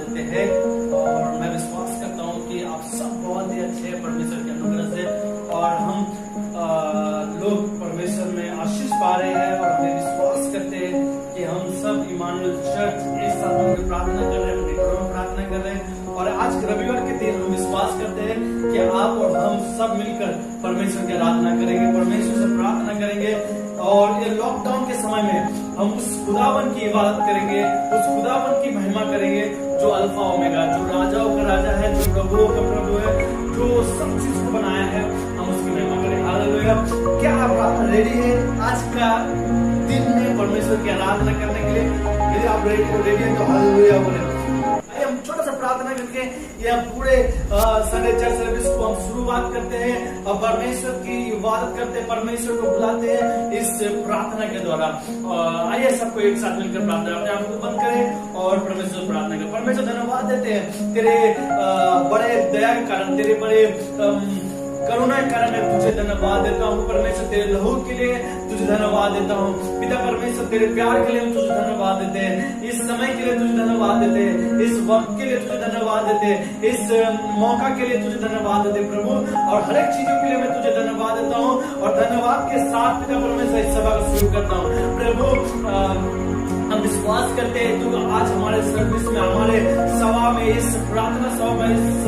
करते हैं और मैं विश्वास करता हूँ कि आप सब बहुत ही अच्छे हैं परमेश्वर के अनुग्रह से और हम लोग परमेश्वर में आशीष पा रहे हैं और हमें विश्वास करते हैं कि हम सब इमानुएल चर्च एक साथ मिलकर प्रार्थना कर रहे हैं, अपने घरों में प्रार्थना कर रहे हैं और आज रविवार के दिन हम विश्वास करते हैं कि आप और हम सब मिलकर परमेश्वर की आराधना करेंगे, परमेश्वर से प्रार्थना करेंगे और ये लॉकडाउन के समय में हम उस खुदावन की इबादत करेंगे, उस खुदावन की महिमा करेंगे जो अल्फा ओमेगा, जो राजाओं का राजा है, जो प्रभुओं का प्रभु है, जो सब चीज को बनाया है, हम उसकी महिमा करेंगे। हालेलुया। क्या आप रेडी है आज का दिन में परमेश्वर की आराधना करने के लिए? यदि आप रेडी है तो हालेलुया बोले। हम छोटा सा प्रार्थना करके यह पूरे संडे चर्च सर्विस को हम शुरुआत करते हैं और परमेश्वर की इबादत करते हैं, परमेश्वर को बुलाते हैं इस प्रार्थना के द्वारा। आइए सबको एक साथ मिलकर प्रार्थना, अपने आप को बंद करें और परमेश्वर प्रार्थना करें। परमेश्वर धन्यवाद देते हैं तेरे बड़े दया के कारण, तेरे बड़े करुणा के कारण मैं तुझे धन्यवाद देता हूँ परमेश्वर, तेरे लहू के लिए तुझे धन्यवाद देता हूँ पिता परमेश्वर, तेरे प्यार के लिए हम तुझे धन्यवाद देते हैं, इस समय के लिए तुझे धन्यवाद देते हैं, इस वक्त के लिए तुझे धन्यवाद देते हैं, इस मौका के लिए तुझे धन्यवाद देते हैं प्रभु, और हर एक चीजों के लिए मैं तुझे धन्यवाद देता हूँ और धन्यवाद के साथ पिता परमेश्वर इस सभा को शुरू करता हूँ प्रभु। हम विश्वास करते हैं तू आज हमारे सर्विस में, हमारे सभा में, इस प्रार्थना सभा में, इस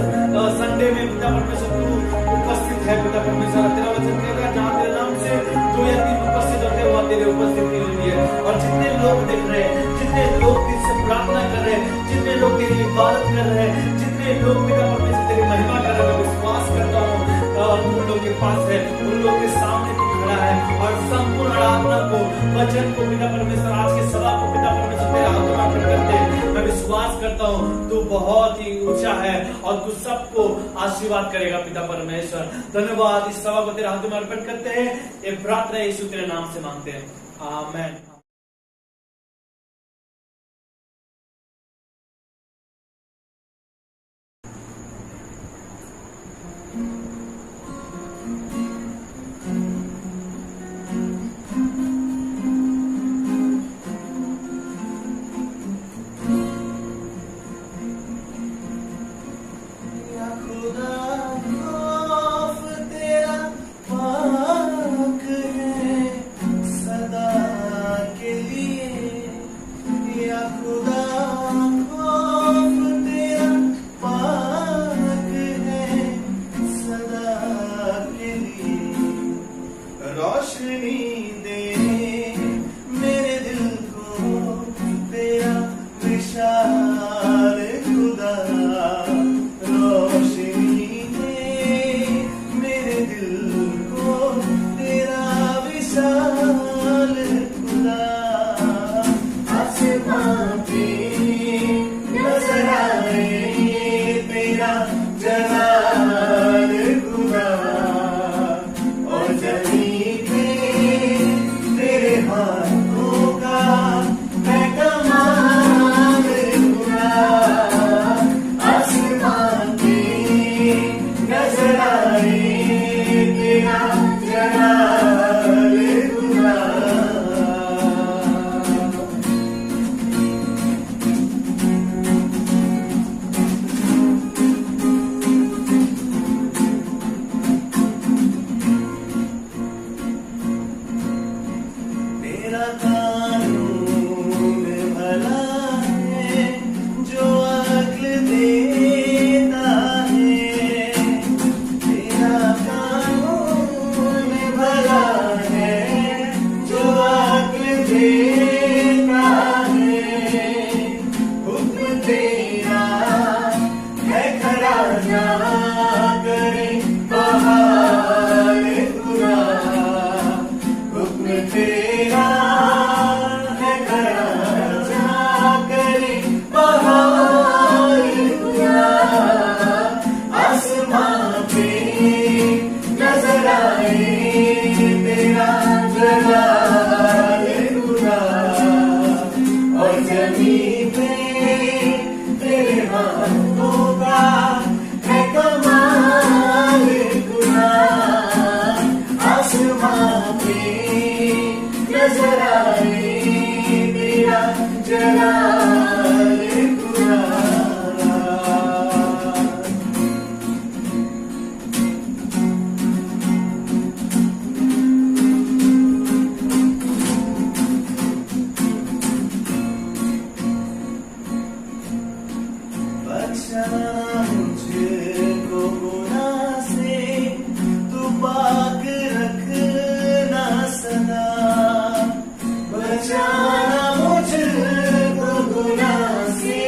संडे में पिता परमेश्वर तू उपस्थित है पिता परमेश्वर। तेरा वचन कहता जहाँ तेरे नाम से 2 या 3 उपस्थित होते वहाँ तेरे उपस्थिति होती है और जितने लोग देख रहे हैं, जितने लोग तुझसे प्रार्थना कर रहे हैं, जितने लोग तेरी इबादत कर रहे हैं, जितने लोग पिता परमेश्वर तेरी महिमा कर रहे हैं, विश्वास करता हूँ उन लोगों के पास है, उन लोगों के सामने तू खड़ा है और संपूर्ण आराधना को, वचन को पिता परमेश्वर, आज के सभा को पिता परमेश्वर तेरे हाथों में अर्पण करते हैं। मैं विश्वास करता हूँ तू बहुत ही ऊंचा है और तू सबको आशीर्वाद करेगा पिता परमेश्वर। धन्यवाद, इस सभा को तेरे हाथों में अर्पण करते हैं, ये प्रार्थना यीशु तेरे नाम से मांगते हैं, आमीन। सदा बचाना मुझको गुनाह से, तू पाक रखना सदा। बचाना मुझको गुनाह से,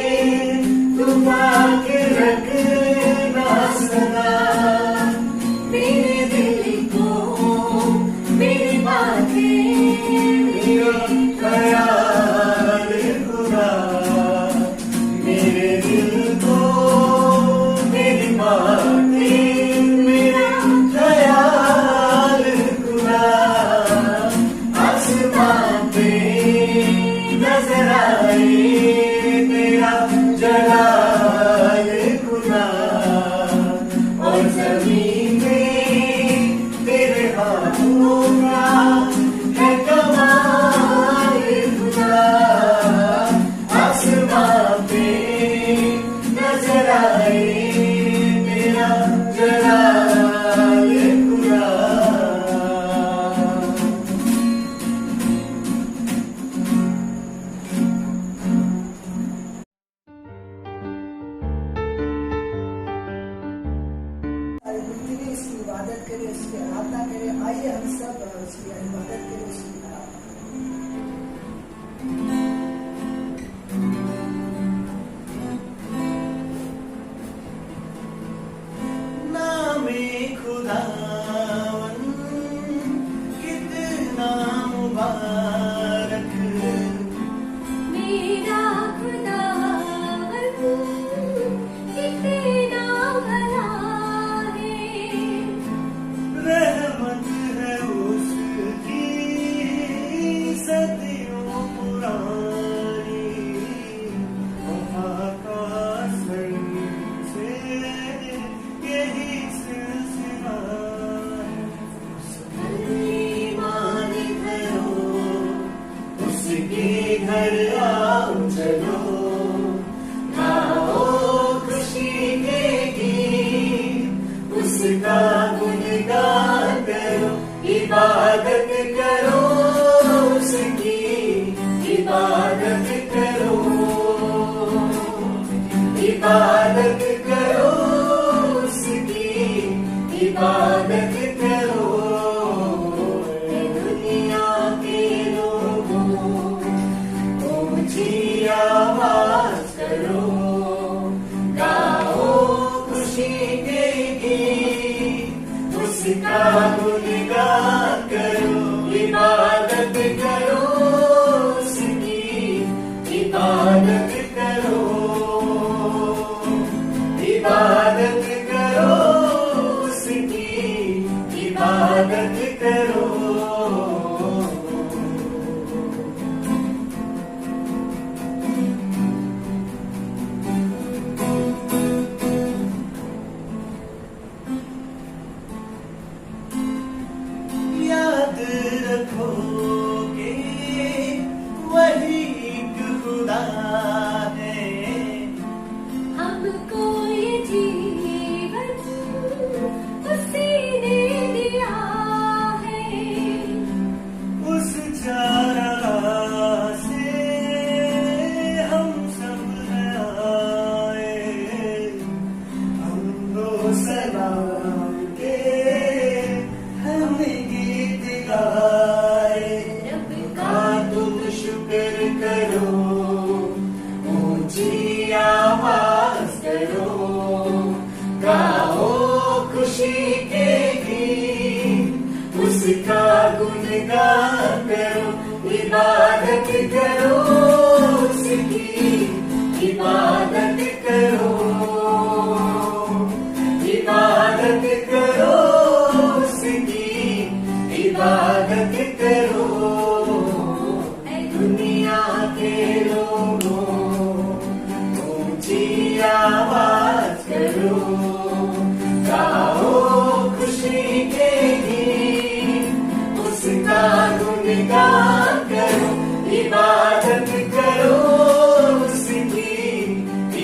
तू पाक रखना सदा। मेरे दिल को, मेरी बातें, मेरा ख्याल खुदा, मेरे दिल को, मेरी बातें, मेरा ख्याल खुदा। आसमां पे नजर आए तेरा जलाल खुदा, और जमीन में तेरे हाथों का है कमाल खुदा। आसमां पे नजर आए तेरा जलाल खुदा। मिलती है, इसकी इबादत करें, इसकी आराधना करें। आइए हम सब इसकी इबादत करें, इसकी नामे खुदावन कितना मुबारक, मेरा खुदावन कितना भला है। रहमत है उसकी सदियों पुरानी, वफा का सर से यही सिलसिला है। ईमान धरो, उसके घर आओ चलो, गाओ खुशी के गीत, उसका गुणगान करो, इबादत करो उसकी, इबादत करो, इबादत करो उसकी, इबादत करो। ए दुनिया के लोगों, ऊंची आवाज करो, गाओ खुशी के गीत, उसका गुणगान करो, इबादत करो उसकी, इबादत करो, इबादत करो उसकी, इबादत करो। याद रखोगे वही एक खुदा है, हमको ये जीवन उसी ने दिया है। उस चारा से हम सब आए, हम दो सलाम के हमें गीत गाए। रब का का तुम शुक्र करो, ऊंची आवाज करो, गाओ खुशी के गीत, उसका गुणगान करो, इबादत करो उसकी, इबादत करो, इबादत करो उसकी, इबादत करो। है दुनिया के लोगों, ऊंची आवाज करो, गाओ खुशी के गीत, उसका गुणगान करो, इबादत करो उसकी,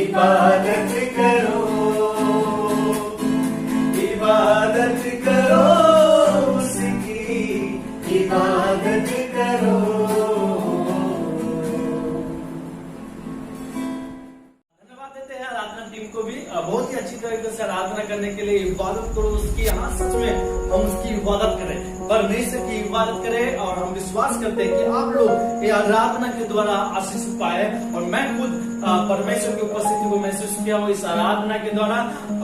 इबादत करो, इबादत करो उसकी, इबादत करो। धन्यवाद देते हैं आराधना टीम को भी बहुत ही अच्छी तरीके से आराधना करने के लिए इबादत करो उसकी। हाँ, सच में हम उसकी इबादत करें, परमेश्वर की इबादत करें, और हम विश्वास करते हैं कि आप लोग ये आराधना के द्वारा आशीष पाए। और मैं खुद परमेश्वर की उपस्थिति को महसूस किया वो इस आराधना के द्वारा,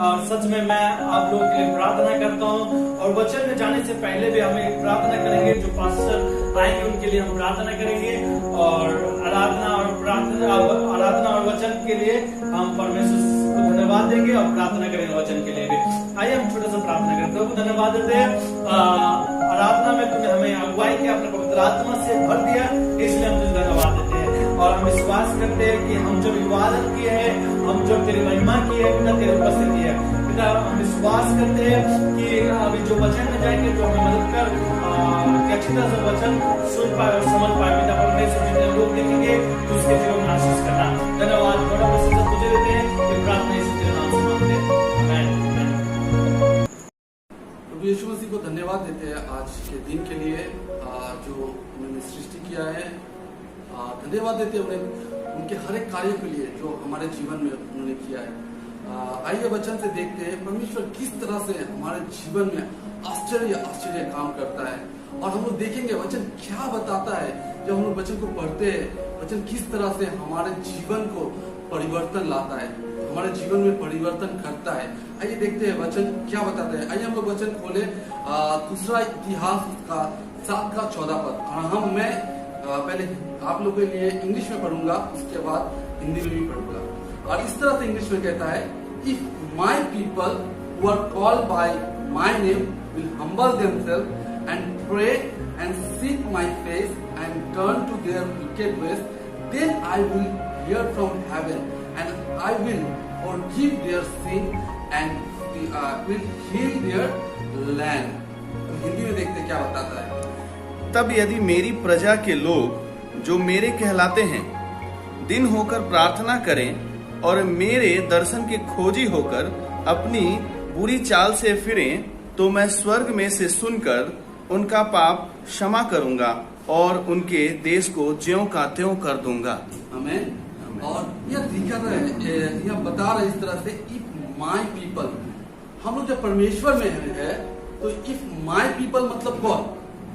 और सच में मैं आप लोगों के लिए प्रार्थना करता हूँ। और वचन में जाने से पहले भी हम एक प्रार्थना करेंगे, जो पास्टर आएंगे उनके लिए हम प्रार्थना करेंगे, और आराधना और वचन के लिए हम परमेश्वर को धन्यवाद देंगे और प्रार्थना करेंगे वचन के लिए भी। आइए हम छोटा सा प्रार्थना करते हैं। धन्यवाद देते हैं, आराधना में तुमने हमें अगुवाई किया, अपने पवित्र आत्मा से भर दिया, इसलिए हम तुझे धन्यवाद देते हैं। और हम विश्वास करते हैं कि हम जो इबादत किए हैं, हम जो तेरी महिमा की है पिता, तेरी उपस्थिति है पिता, हम विश्वास करते हैं कि अभी जो वचन में जाएंगे तो हमें मदद कर कि अच्छी तरह से वचन सुन पाए और समझ पाए पिता। परमेश्वर जितने लोग देखेंगे तो उसके जीवन में आशीष करना। धन्यवाद, बड़ा प्रशंसा तुझे देते हैं, ये प्रार्थना यीशु के नाम से मांगते हैं, आमीन। प्रभु यीशु मसीह को धन्यवाद देते हैं आज के दिन के लिए जो उन्होंने सृष्टि किया है। धन्यवाद देते हैं उन्हें उनके हर एक कार्य के लिए जो हमारे जीवन में उन्होंने किया है। आइए वचन से देखते हैं परमेश्वर किस तरह से हमारे जीवन में आश्चर्य काम करता है, और हम लोग देखेंगे वचन क्या बताता है। जब हम लोग वचन को पढ़ते हैं, वचन किस तरह से हमारे जीवन को परिवर्तन लाता है, हमारे जीवन में परिवर्तन करता है। आइए देखते हैं वचन क्या बताता है। आइए हम लोग वचन खोले दूसरा इतिहास का 7:14। और मैं पहले आप लोगों के लिए इंग्लिश में पढ़ूंगा, उसके बाद हिंदी में भी पढ़ूंगा। और इस तरह से इंग्लिश में कहता है, if my people who are called by my name will humble themselves and pray and seek my face and turn to their wicked ways, then I will hear from heaven and I will forgive their sin and will heal their land. तो हिंदी में देखते क्या बताता है। तब यदि मेरी प्रजा के लोग जो मेरे कहलाते हैं दिन होकर प्रार्थना करें और मेरे दर्शन के खोजी होकर अपनी बुरी चाल से फिरें, तो मैं स्वर्ग में से सुनकर उनका पाप क्षमा करूंगा और उनके देश को ज्यों का त्यों कर दूंगा। आमीन। और यह दिखा रहा है, यह बता रहा है इस तरह से, इफ माई पीपल, हम लोग जब परमेश्वर में है तो इफ माई पीपल मतलब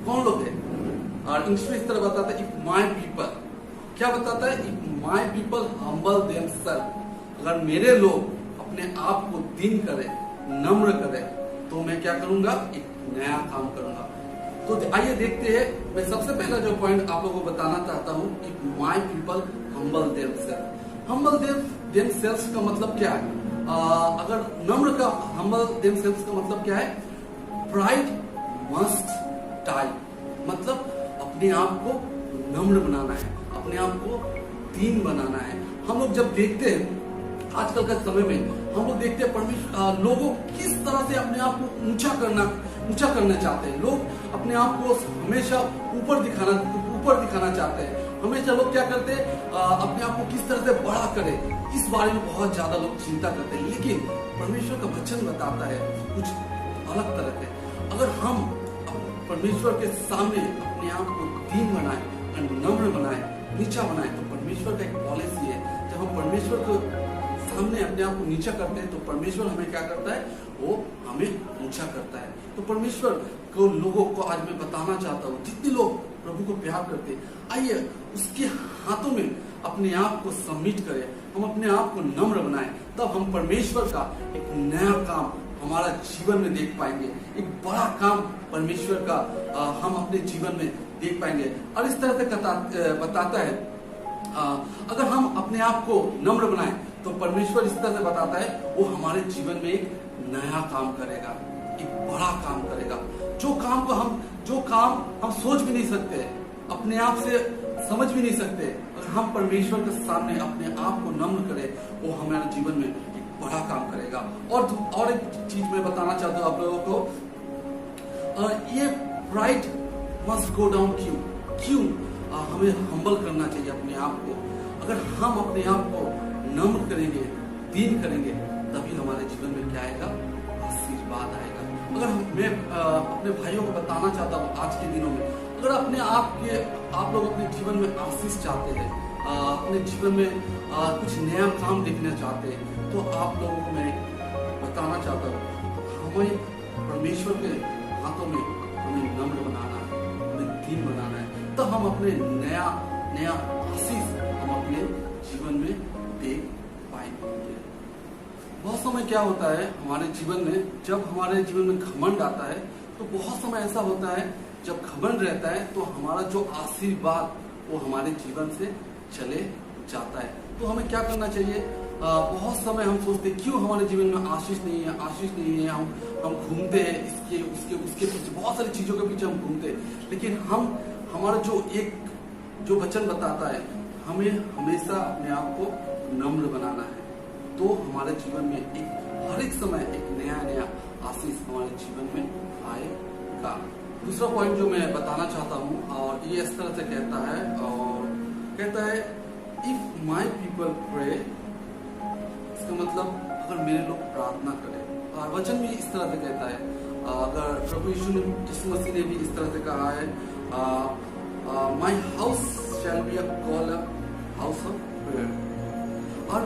कौन लोग है। और इंग्लिश में इस तरह बताता है, इफ माई पीपल क्या बताता है, if my people humble themselves, अगर मेरे लोग अपने आप को दीन करे, नम्र करे, तो मैं क्या करूंगा, एक नया काम करूंगा। तो आइए देखते हैं। मैं सबसे पहला जो पॉइंट आप लोगों को बताना चाहता हूँ, if my people humble themselves. Humble themselves का मतलब क्या है? अगर नम्र का हम्बल देमसेल्फ का मतलब क्या है, प्राइड मस्ट डाई, मतलब अपने आप को नम्र बनाना है, अपने आप को दीन बनाना है। हम लोग जब देखते हैं आजकल का समय में, हम लोग देखते हैं परमेश्वर लोगों किस तरह से अपने आप को ऊंचा करना चाहते हैं। लोग अपने आप को हमेशा ऊपर दिखाना चाहते हैं। हमेशा लोग क्या करते हैं, अपने आप को किस तरह से बड़ा करें, इस बारे में बहुत ज्यादा लोग चिंता करते हैं। लेकिन परमेश्वर का वचन बताता है कुछ अलग तरह के। अगर हम परमेश्वर के सामने अपने आप को दीन बनाए, नम्र बनाए, नीचा बनाए, तो परमेश्वर का एक पॉलिसी है। जब हम परमेश्वर को सामने अपने आप को नीचा करते हैं तो परमेश्वर हमें क्या करता है, वो हमें ऊंचा करता है। तो परमेश्वर को लोगों को आज मैं बताना चाहता हूँ, जितने लोग प्रभु को प्यार करते हैं, आइए उसके हाथों में अपने आप को सबमिट करें, हम अपने आप को नम्र बनाएं, तब हम परमेश्वर का एक नया काम हमारा जीवन में देख पाएंगे। एक बड़ा काम परमेश्वर का हम अपने जीवन में देख पाएंगे। और इस तरह से बताता है, अगर हम अपने आप को नम्र बनाएं तो परमेश्वर इस तरह से बताता है, वो हमारे जीवन में एक नया काम करेगा, एक बड़ा काम करेगा। जो काम हम सोच भी नहीं सकते, अपने आप से समझ भी नहीं सकते, अगर हम परमेश्वर के सामने अपने आप को नम्र करें, वो हमारे जीवन में एक बड़ा काम करेगा। और एक चीज मैं बताना चाहता हूँ आप लोगों को, ये प्राइड मस्ट गो डाउन। क्यों हमें हम्बल करना चाहिए अपने आप को। अगर हम अपने आप को नम्र करेंगे, दीन करेंगे, तभी हमारे जीवन में क्या आएगा, आशीर्वाद आएगा। अगर मैं अपने भाइयों को बताना चाहता हूँ आज के दिनों में, अगर आप लोग अपने जीवन में आशीष चाहते हैं, अपने जीवन में कुछ नया काम देखना चाहते हैं, तो आप लोगों को मैं बताना चाहता हूँ, हमें परमेश्वर के हाथों में हमें नम्र बनाना है, हमें दीन बनाना है, तो हम अपने नया नया आशीष हम अपने जीवन में देख पाएंगे। बहुत समय क्या होता है हमारे जीवन में, जब हमारे जीवन में घमंड आता है, तो बहुत समय ऐसा होता है जब घमंड रहता है तो हमारा जो आशीर्वाद वो हमारे जीवन से चले जाता है। तो हमें क्या करना चाहिए? बहुत समय हम सोचते हैं क्यों हमारे जीवन में आशीष नहीं है, आशीष नहीं है, हम घूमते हैं इसके उसके उसके पीछे, बहुत सारी चीजों के पीछे हम घूमते हैं, लेकिन हमारा जो वचन बताता है, हमें हमेशा अपने आप को नम्र बनाना है, तो हमारे जीवन में हर एक समय एक नया नया आशीष हमारे जीवन में आएगा। दूसरा पॉइंट जो मैं बताना चाहता हूँ, और ये इस तरह से कहता है, और कहता है इफ माई पीपल प्रे, इसका मतलब अगर मेरे लोग प्रार्थना करें, और वचन भी इस तरह से कहता है, अगर प्रभु यीशु मसीह ने भी इस तरह से कहा है, my house shall be a call house of prayer. और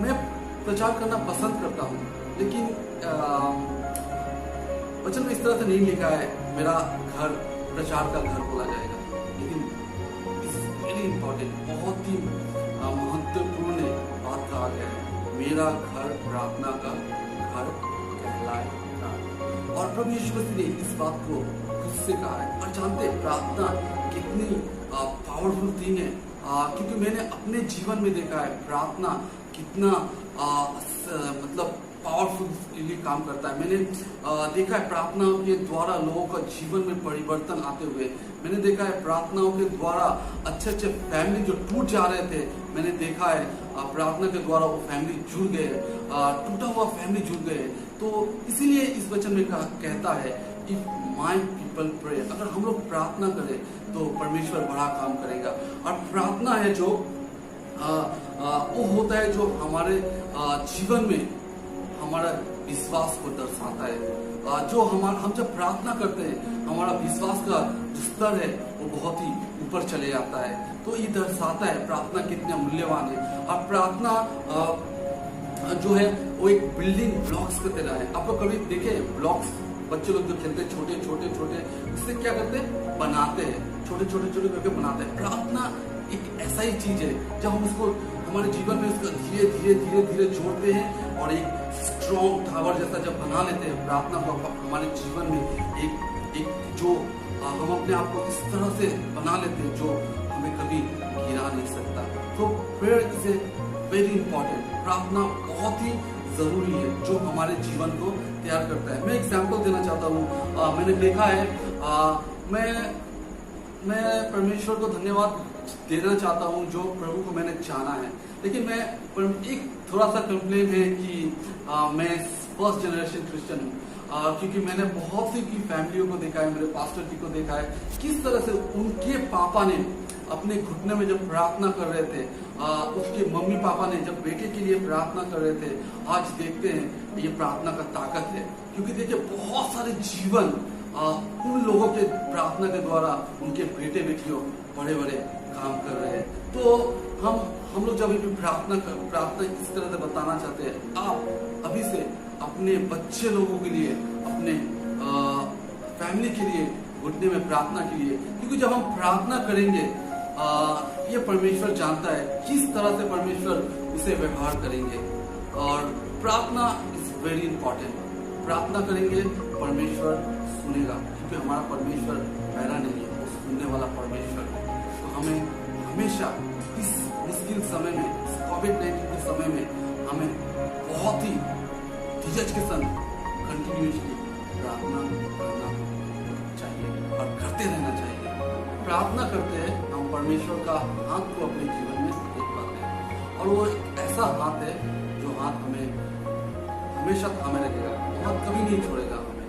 मैं प्रचार करना पसंद करता हूँ, लेकिन वचन में इस तरह से नहीं लिखा है मेरा घर प्रचार का घर बोला जाएगा, लेकिन इट्स वेरी इंपॉर्टेंट, बहुत ही महत्वपूर्ण बात कहा गया है, मेरा घर प्रार्थना का घर कहलाएगा। और प्रभु यीशु मसीह ने इस बात को खुद से कहा है, और जानते हैं प्रार्थना कितनी पावरफुल थिंग है, क्योंकि मैंने अपने जीवन में देखा है प्रार्थना कितना मतलब पावरफुल काम करता है। मैंने देखा है प्रार्थनाओं के द्वारा लोगों का जीवन में परिवर्तन आते हुए, मैंने देखा है प्रार्थनाओं के द्वारा अच्छे अच्छे फैमिली जो टूट जा रहे थे, मैंने देखा है प्रार्थना के द्वारा वो फैमिली जुड़ गए, टूटा हुआ फैमिली जुड़ गए। तो इसीलिए इस वचन में कहता है इफ माई पीपल प्रे, अगर हम लोग प्रार्थना करें तो परमेश्वर बड़ा काम करेगा। और प्रार्थना है जो वो होता है जो हमारे जीवन में हमारा विश्वास को दर्शाता है। जो हम जब प्रार्थना करते हैं, हमारा विश्वास का जो स्तर है वो बहुत ही ऊपर चले जाता है। तो ये दर्शाता है प्रार्थना कितना मूल्यवान है। और प्रार्थना जो है वो एक बिल्डिंग ब्लॉक्स की तरह है। आप लोग कभी देखे ब्लॉक्स, बच्चे लोग जो खेलते हैं छोटे छोटे छोटे, उससे क्या करते हैं, बनाते हैं, छोटे छोटे छोटे करके बनाते हैं। प्रार्थना एक ऐसा ही चीज है जब हम उसको हमारे जीवन में उसको धीरे धीरे धीरे धीरे जोड़ते हैं और एक स्ट्रॉन्ग टावर जैसा जब बना लेते हैं प्रार्थना को हमारे जीवन में एक जो हम अपने आप को इस तरह से बना लेते हैं जो हमें कभी गिरा नहीं सकता। तो prayer is a very important, प्रार्थना बहुत ही जरूरी है जो हमारे जीवन को तैयार करता है। मैं एग्जाम्पल देना चाहता हूँ। मैंने देखा है, मैं परमेश्वर को धन्यवाद देना चाहता हूँ जो प्रभु को मैंने जाना है, लेकिन मैं एक थोड़ा सा कंप्लेन है कि मैं फर्स्ट जनरेशन क्रिश्चियन हूँ, क्योंकि मैंने बहुत सी की फैमिलियों को देखा है, मेरे पास्टर जी को देखा है किस तरह से उनके पापा ने अपने घुटने में जब प्रार्थना कर रहे थे, उसके मम्मी पापा ने जब बेटे के लिए प्रार्थना कर रहे थे। आज देखते हैं ये प्रार्थना का ताकत है, क्योंकि देखिए बहुत सारे जीवन उन लोगों के प्रार्थना के द्वारा उनके बेटे बेटियों बड़े बड़े काम कर रहे हैं। तो हम लोग जब भी प्रार्थना इस तरह से बताना चाहते हैं, आप अभी से अपने बच्चे लोगों के लिए, अपने फैमिली के लिए घुटने में प्रार्थना के लिए, क्योंकि जब हम प्रार्थना करेंगे ये परमेश्वर जानता है किस तरह से परमेश्वर उसे व्यवहार करेंगे। और प्रार्थना इज वेरी इंपॉर्टेंट, प्रार्थना करेंगे परमेश्वर सुनेगा, क्योंकि हमारा परमेश्वर पैरा नहीं है, वो सुनने वाला परमेश्वर है। तो हमें हमेशा इस मुश्किल समय में, इस कोविड-19 के समय में हमें बहुत ही धीरज के संग कंटिन्यूसली प्रार्थना करना चाहिए और करते रहना चाहिए। प्रार्थना करते हैं हम परमेश्वर का हाथ को अपने जीवन में देख पाते हैं, और वो एक ऐसा हाथ है जो हाथ हमें हमेशा थामे रखेगा, हाथ कभी नहीं छोड़ेगा हमें,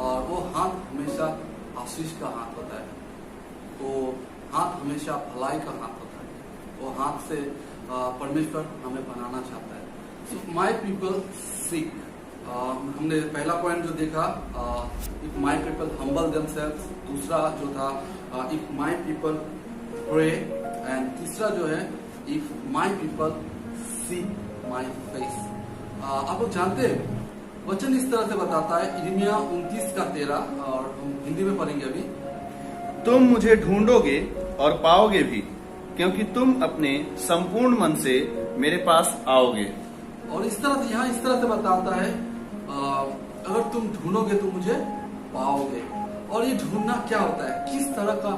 और वो हाथ हमेशा आशीष का हाथ होता है। तो हाथ हमेशा भलाई का हाथ होता है, वो हाथ से परमेश्वर हमें बनाना चाहता है। सो माई पीपल सीक, हमने पहला पॉइंट जो देखा, if my people humble themselves, दूसरा जो था if my people pray, and तीसरा जो है if my people seek my face. आप लोग जानते हैं वचन इस तरह से बताता है, यिर्मयाह 29:13, और हम हिंदी में पढ़ेंगे अभी। तुम मुझे ढूंढोगे और पाओगे भी, क्योंकि तुम अपने संपूर्ण मन से मेरे पास आओगे। और इस तरह से यहाँ इस तरह से बताता है, अगर तुम ढूंढोगे तो मुझे पाओगे। और ये ढूंढना क्या होता है, किस तरह का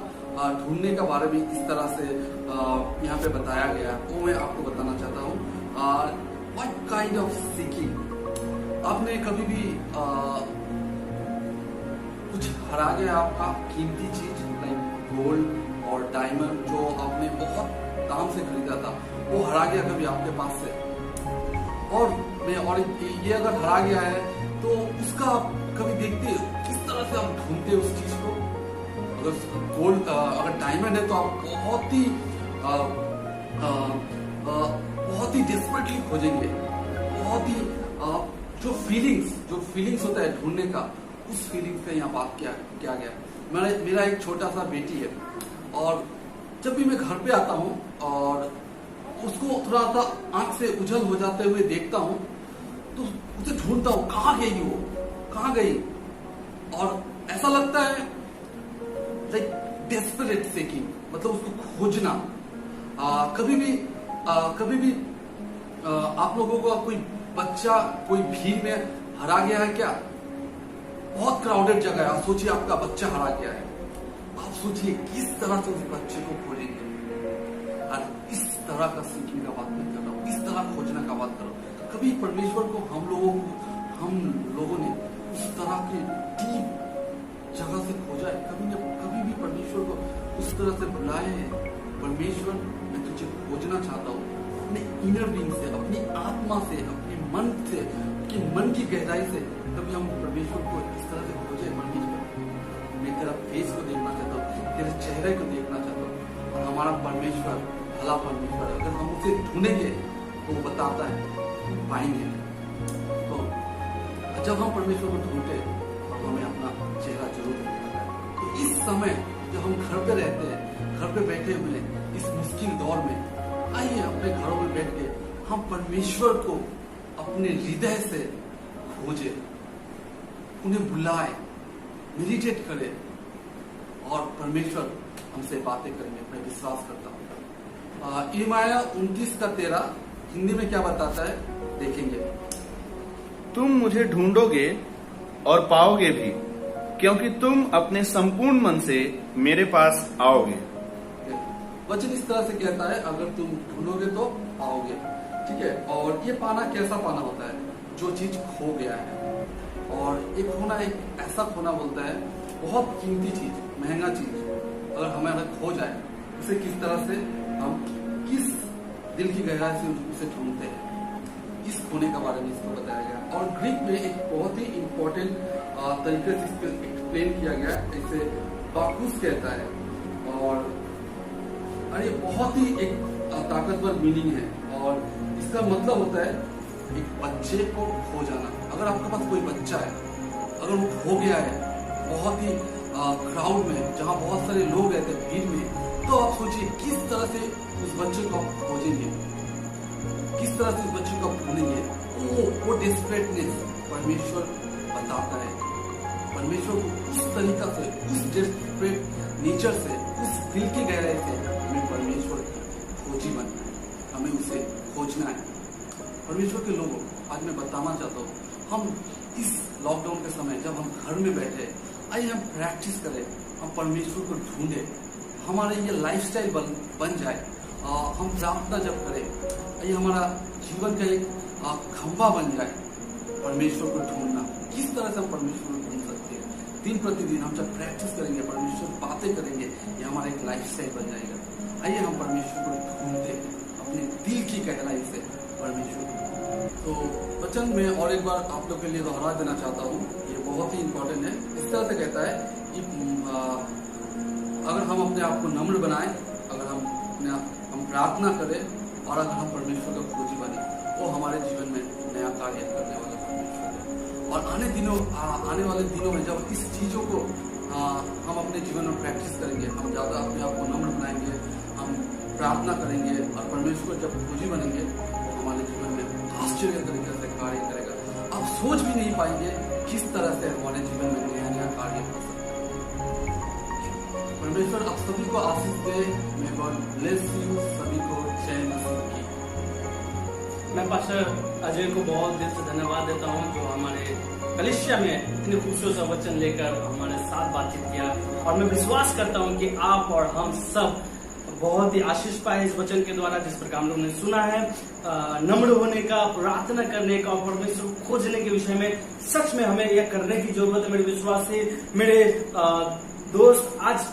ढूंढने का बारे में इस तरह से यहाँ पे बताया गया है, वो मैं आपको बताना चाहता हूँ। What kind of seeking. आपने कभी भी कुछ हरा गया आपका कीमती चीज, लाइक गोल्ड और डायमंड, जो आपने बहुत दाम से खरीदा था, वो हरा गया कभी आपके पास से? और ये अगर हरा गया है तो उसका आप कभी देखते हो किस तरह से आप ढूंढते हो उस चीज को? अगर गोल्ड, अगर डायमंड है तो आप बहुत ही डेस्परेटली खोजेंगे, बहुत ही जो फीलिंग्स होता है ढूंढने का, उस फीलिंग्स का यहाँ बात किया गया। मेरा एक छोटा सा बेटी है, और जब भी मैं घर पे आता हूँ और उसको थोड़ा सा आंख से उजल हो जाते हुए देखता हूँ, तो उसे ढूंढता हूँ, कहाँ गई वो, कहाँ गई। और ऐसा लगता है लाइक डेस्परेट सेकिंग, मतलब उसको खोजना। कभी भी आप लोगों को कोई बच्चा कोई भीड़ में हरा गया है क्या? बहुत क्राउडेड जगह है, आप सोचिए आपका बच्चा हरा गया है, आप सोचिए किस तरह से उस बच्चे को खोजेंगे। और इस तरह का सीखने का बात नहीं कर रहा हूँ, इस तरह खोजना का बात कर रहा हूँ। कभी परमेश्वर को हम लोगों ने उस तरह की डीप जगह से खोजा है? कभी भी परमेश्वर को उस तरह से बुलाए हैं, परमेश्वर मैं तुझे खोजना चाहता हूँ, अपने इनर बीइंग से, अपनी आत्मा से, अपने मन से, कि मन की गहराई से कभी हम परमेश्वर को इस तरह से खोजे? परमेश्वर, मैं तेरा फेस को देखना चाहता हूँ, तेरे चेहरे को देखना चाहता हूँ। और हमारा परमेश्वर, भला परमेश्वर, अगर हम उसे ढूंढेंगे तो वो बताता है, पाएंगे। तो जब हम परमेश्वर को ढूंढते तो हमें अपना चेहरा जरूर दिखाता है। तो इस समय जब हम घर पे रहते हैं, घर पे बैठे हुए इस मुश्किल दौर में, आइए अपने घरों में बैठ के हम परमेश्वर को अपने हृदय से खोजे, उन्हें बुलाए, मेडिटेट करें, और परमेश्वर हमसे बातें करेंगे, मैं विश्वास करता हूँ। यिर्मयाह 29:13 हिंदी में क्या बताता है, देखेंगे। तुम मुझे ढूंढोगे और पाओगे भी, क्योंकि तुम अपने संपूर्ण मन से मेरे पास आओगे। वचन इस तरह से कहता है, अगर तुम ढूंढोगे तो पाओगे, ठीक है। और ये पाना कैसा पाना होता है? जो चीज खो गया है। और एक खोना, एक ऐसा खोना बोलता है, बहुत कीमती चीज, महंगा चीज अगर हमारा खो जाए, उसे किस तरह से हम, किस दिल की गहराई से उसे ढूंढते हैं, इस खोने का बारे में इसको बताया गया। और ग्रीक में एक बहुत ही इंपॉर्टेंट तरीके से इसको एक्सप्लेन किया गया, इसे बाकुस कहता है। और ये बहुत ही एक ताकतवर मीनिंग है, और इसका मतलब होता है एक बच्चे को खो जाना। अगर आपके पास कोई बच्चा है, अगर वो खो गया है बहुत ही क्राउड में, जहाँ बहुत सारे लोग रहते हैं, भीड़ में, तो आप सोचिए किस तरह से उस बच्चे को आप खोजेंगे, किस तरह से उस बच्चे को आप ढूंढेंगे। वो डेस्परेटनेस परमेश्वर बताता है। परमेश्वर को उस तरीका से, उस डेस्परेट नेचर से, उस दिल की गहराई से हमें परमेश्वर की खोजी बनना है, हमें उसे खोजना है। परमेश्वर के लोगों, आज मैं बताना चाहता हूँ, हम इस लॉकडाउन के समय जब हम घर में बैठे, आइए हम प्रैक्टिस करें, हम परमेश्वर को ढूंढे, हमारे ये लाइफस्टाइल बन जाए। हम प्रार्थना जब करें, ये हमारा जीवन का एक खंभा बन जाए, परमेश्वर को ढूंढना। किस तरह से हम परमेश्वर को ढूंढ सकते हैं? दिन प्रतिदिन हम जब प्रैक्टिस करेंगे, परमेश्वर बातें करेंगे, ये हमारा एक लाइफस्टाइल बन जाएगा। आइए हम परमेश्वर को ढूंढते हैं अपने दिल की गहराई से, परमेश्वर को। तो वचन में और एक बार आप लोग के लिए दोहरा देना चाहता हूँ, ये बहुत ही इंपॉर्टेंट है। इस तरह से कहता है कि अगर हम अपने आप को नम्र बनाएं, अगर हम प्रार्थना करें, और अगर हम परमेश्वर का खोजी बने, वो हमारे जीवन में नया कार्य करने वाला परमेश्वर है। और आने वाले दिनों में जब इस चीजों को हम अपने जीवन में प्रैक्टिस करेंगे, हम ज्यादा अपने आप को नम्र बनाएंगे, हम प्रार्थना करेंगे, और परमेश्वर जब खोजी बनेंगे, वो हमारे जीवन में आश्चर्य तरीके से कार्य करेगा। आप सोच भी नहीं पाएंगे किस तरह से हमारे जीवन में नया नया कार्य हो सकता है। परमेश्वर आप सभी को आशीष दे। मैं गॉड ब्लेस यू सभी को। जय मसीह की। मैं पास्टर अजय को बहुत दिल से धन्यवाद देता हूँ जो हमारे कलीसिया में इतने खूबसूरत सा वचन लेकर हमारे साथ बातचीत किया, और मैं विश्वास करता हूँ कि आप और हम सब बहुत ही आशीष पाए इस वचन के द्वारा, जिस प्रकार हम लोगों ने सुना है नम्र होने का, प्रार्थना करने का और परमेश्वर को खोजने के विषय में। सच में हमें यह करने की जरूरत है मेरे विश्वासी, मेरे दोस्त। आज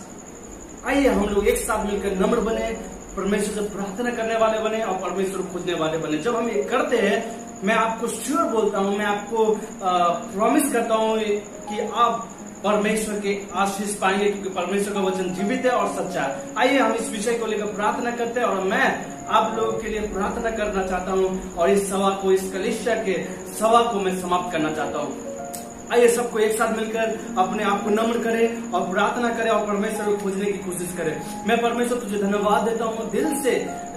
आइए हम लोग एक साथ मिलकर नम्र बने, परमेश्वर से प्रार्थना करने वाले बने और परमेश्वर को खोजने वाले बने। जब हम ये करते हैं, मैं आपको श्योर बोलता हूँ, मैं आपको प्रॉमिस करता हूँ कि आप परमेश्वर के आशीष पाएंगे, क्योंकि परमेश्वर का वचन जीवित है और सच्चा है। आइए हम इस विषय को लेकर प्रार्थना करते हैं, और मैं आप लोगों के लिए प्रार्थना करना चाहता हूँ और इस सभा को, इस कलीसिया के सभा को मैं समाप्त करना चाहता हूँ। आइए सबको एक साथ मिलकर अपने आप को नम्र करें और प्रार्थना करें और परमेश्वर को खोजने की कोशिश करें। मैं परमेश्वर तुझे धन्यवाद देता हूँ, दिल से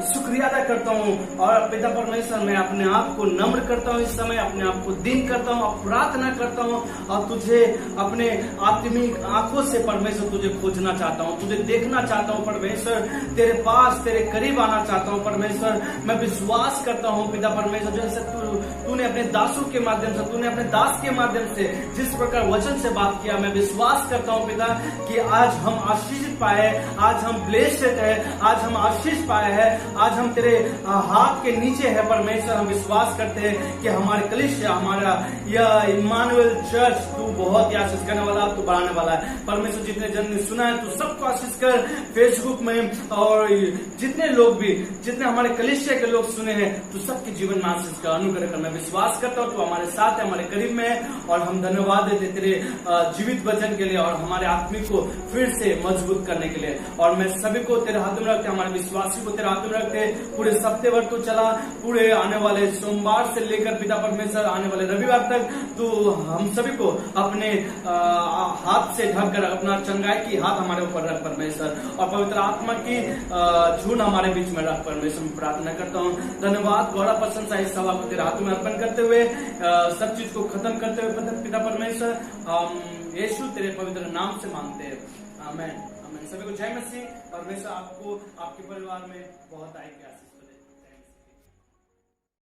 शुक्रिया अदा करता हूँ, और पिता परमेश्वर मैं अपने आप को नम्र करता हूँ, इस समय अपने आप को दिन करता हूँ और प्रार्थना करता हूँ, और तुझे अपने आत्मिक आंखों से परमेश्वर तुझे खोजना चाहता हूँ, तुझे देखना चाहता हूँ परमेश्वर, तेरे पास, तेरे करीब आना चाहता हूँ परमेश्वर। मैं विश्वास करता हूँ पिता परमेश्वर, जैसे तूने अपने दासों के माध्यम से, तूने अपने दास के माध्यम से जिस प्रकार वचन से बात किया, मैं विश्वास करता हूँ पिता कि आज हम आशीषित पाए, आज हम ब्लेस्ड है, आज हम आशीष पाए हैं, आज हम तेरे हाथ के नीचे है परमेश्वर। हम विश्वास करते हैं कि हमारे कलीसिया, हमारा यह इम्मानुएल चर्च तू बहुत ही आशीष करने वाला, तू बढ़ाने वाला है परमेश्वर। जितने जन ने सुना है तू सबको आशीष कर, फेसबुक में और जितने लोग भी, जितने हमारे कलीसिया के लोग सुने हैं, तू सबके जीवन में आशीष का अनुग्रह कर। मैं विश्वास करता हूँ तू हमारे साथ है, हमारे करीब में है, और हम धन्यवाद देते तेरे जीवित वचन के लिए और हमारे आत्मिक को फिर से मजबूत करने के लिए। और मैं सभी को तेरे हाथ में रखते, हमारे विश्वासी को तेरे हाथ में रखते, पूरे सप्ताह भर तो चला, पूरे आने वाले सोमवार से लेकर पिता परमेश्वर आने वाले रविवार तक तू हम सभी को अपने हाथ से ढक कर, अपना चंगाई की हाथ हमारे ऊपर रख परमेश्वर, और पवित्र आत्मा की झूठ हमारे बीच में रख परमेश्वर। मैं प्रार्थना करता हूँ, धन्यवाद, गौरव, प्रशंसा इस सभा को तेरे हाथ में अर्पण करते हुए, सब चीज को खत्म करते हुए पिता परमेश्वर, यीशु तेरे पवित्र नाम से मांगते हैं, आमीन। आमीन। सभी को जय मसीह। परमेश्वर आपको, आपके परिवार में बहुत आए।